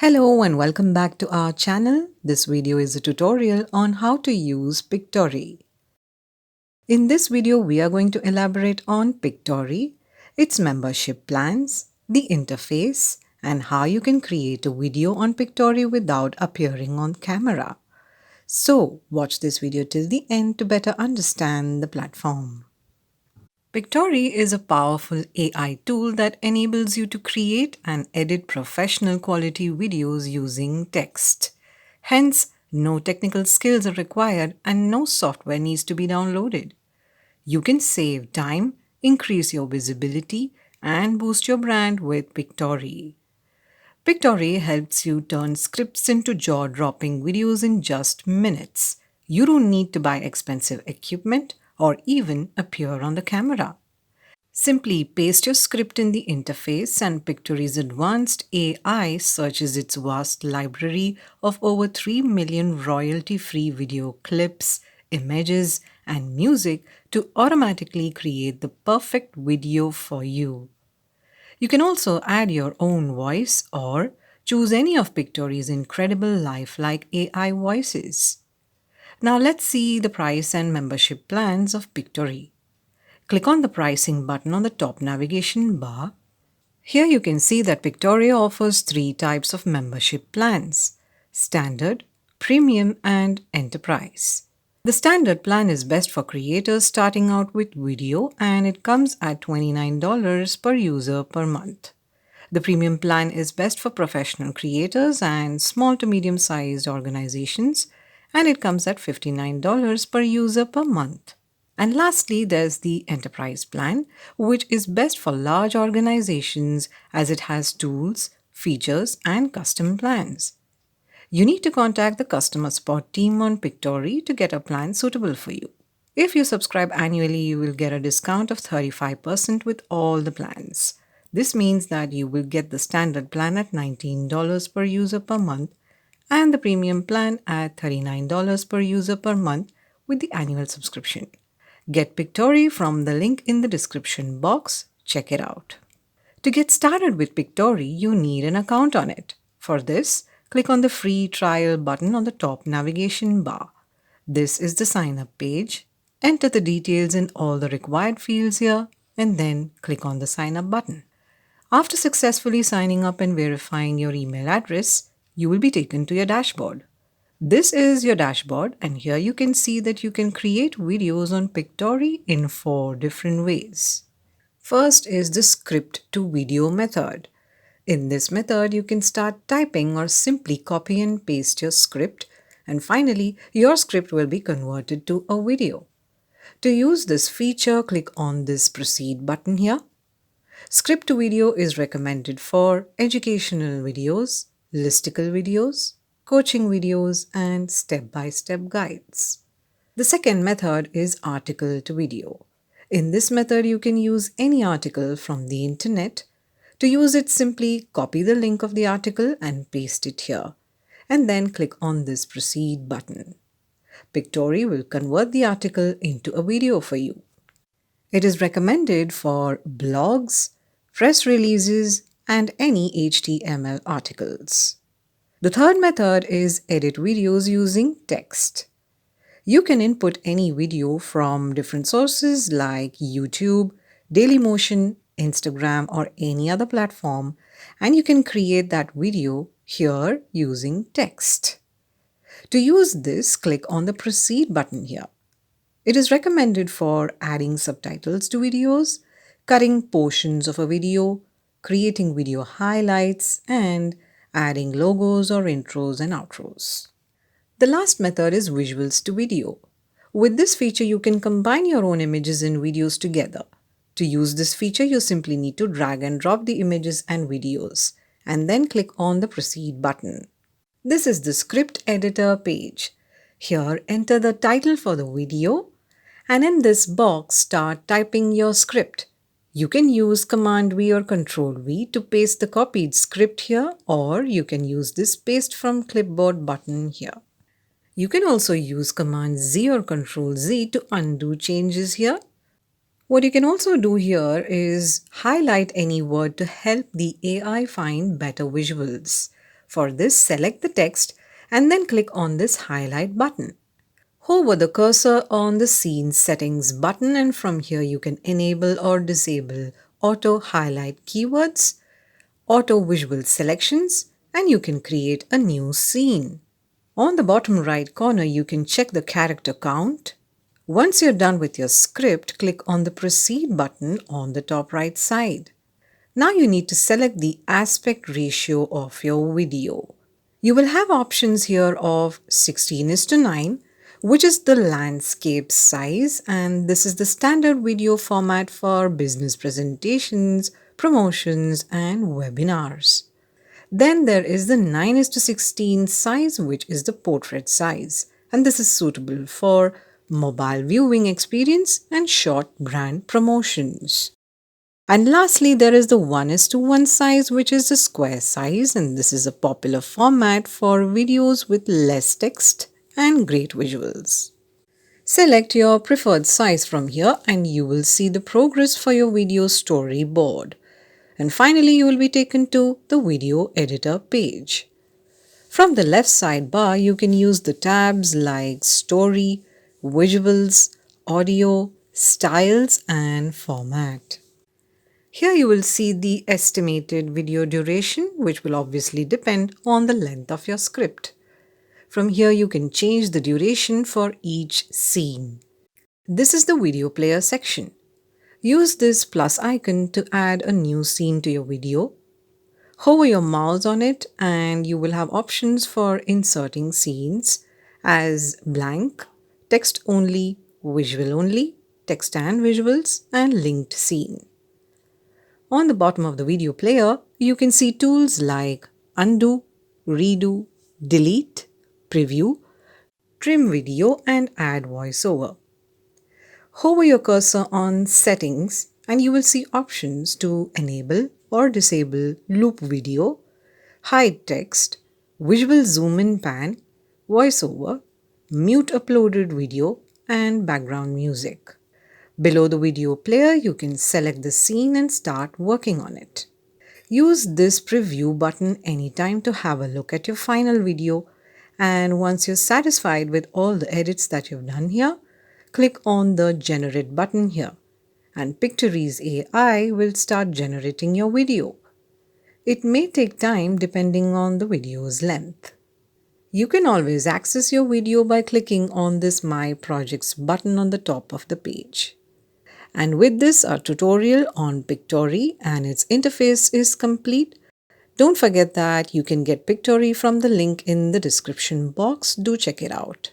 Hello and welcome back to our channel. This video is a tutorial on how to use Pictory. In this video, we are going to elaborate on Pictory, its membership plans, the interface, and how you can create a video on Pictory without appearing on camera. So, watch this video till the end to better understand the platform. Pictory is a powerful AI tool that enables you to create and edit professional quality videos using text. Hence, no technical skills are required and no software needs to be downloaded. You can save time, increase your visibility, and boost your brand with Pictory. Pictory helps you turn scripts into jaw-dropping videos in just minutes. You don't need to buy expensive equipment or even appear on the camera. Simply paste your script in the interface and Pictory's advanced AI searches its vast library of over 3 million royalty-free video clips, images, and music to automatically create the perfect video for you. You can also add your own voice or choose any of Pictory's incredible lifelike AI voices. Now let's see the price and membership plans of Pictory. Click on the pricing button on the top navigation bar. Here you can see that Pictory offers three types of membership plans: Standard, Premium, and Enterprise. The Standard plan is best for creators starting out with video and it comes at $29 per user per month. The Premium plan is best for professional creators and small to medium-sized organizations and it comes at $59 per user per month. And lastly, there's the Enterprise plan, which is best for large organizations as it has tools, features, and custom plans. You need to contact the customer support team on Pictory to get a plan suitable for you. If you subscribe annually, you will get a discount of 35% with all the plans. This means that you will get the standard plan at $19 per user per month and the premium plan at $39 per user per month with the annual subscription. Get Pictory from the link in the description box. Check it out. To get started with Pictory, you need an account on it. For this, click on the free trial button on the top navigation bar. This is the sign up page. Enter the details in all the required fields here and then click on the sign up button. After successfully signing up and verifying your email address, you will be taken to your dashboard. This is your dashboard and here you can see that you can create videos on Pictory in 4 different ways. First is the script to video method. In this method, you can start typing or simply copy and paste your script and finally your script will be converted to a video. To use this feature, click on this proceed button here. Script to video is recommended for educational videos, listicle videos, coaching videos, and step-by-step guides. The second method is article to video. In this method, you can use any article from the internet. To use it, simply copy the link of the article and paste it here, and then click on this proceed button. Pictory will convert the article into a video for you. It is recommended for blogs, press releases, and any HTML articles. The third method is edit videos using text. You can input any video from different sources like YouTube, Dailymotion, Instagram, or any other platform, and you can create that video here using text. To use this, click on the proceed button here. It is recommended for adding subtitles to videos, cutting portions of a video, creating video highlights, and adding logos or intros and outros. The last method is visuals to video. With this feature, you can combine your own images and videos together. To use this feature, you simply need to drag and drop the images and videos, and then click on the proceed button. This is the script editor page. Here, enter the title for the video, and in this box, start typing your script. You can use Command V or Control V to paste the copied script here, or you can use this paste from clipboard button here. You can also use Command Z or Control Z to undo changes here. What you can also do here is highlight any word to help the AI find better visuals. For this, select the text and then click on this highlight button. Hover the cursor on the Scene Settings button, and from here you can enable or disable auto highlight keywords, auto visual selections, and you can create a new scene. On the bottom right corner, you can check the character count. Once you're done with your script, click on the Proceed button on the top right side. Now you need to select the aspect ratio of your video. You will have options here of 16:9, which is the landscape size, and this is the standard video format for business presentations, promotions, and webinars. Then there is the 9:16 size, which is the portrait size, and this is suitable for mobile viewing experience and short brand promotions. And lastly, there is the 1:1 size, which is the square size, and this is a popular format for videos with less text and great visuals. Select your preferred size from here and you will see the progress for your video storyboard. And finally, you will be taken to the video editor page. From the left sidebar, you can use the tabs like Story, Visuals, Audio, Styles, and Format. Here you will see the estimated video duration, which will obviously depend on the length of your script. From here you can change the duration for each scene. This is the video player section. Use this plus icon to add a new scene to your video. Hover your mouse on it and you will have options for inserting scenes as blank, text only, visual only, text and visuals, and linked scene. On the bottom of the video player, you can see tools like undo, redo, delete, preview, trim video, and add voiceover. Hover your cursor on settings and you will see options to enable or disable loop video, hide text, visual zoom in pan, voiceover, mute uploaded video, and background music. Below the video player, you can select the scene and start working on it. Use this preview button anytime to have a look at your final video, and once you're satisfied with all the edits that you've done here, click on the Generate button here, and Pictory's AI will start generating your video. It may take time depending on the video's length. You can always access your video by clicking on this My Projects button on the top of the page. And with this, our tutorial on Pictory and its interface is complete. Don't forget that you can get Pictory from the link in the description box. Do check it out.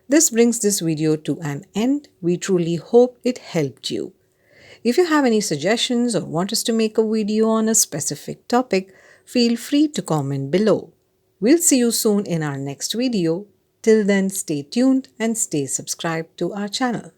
This brings this video to an end. We truly hope it helped you. If you have any suggestions or want us to make a video on a specific topic, feel free to comment below. We'll see you soon in our next video. Till then, stay tuned and stay subscribed to our channel.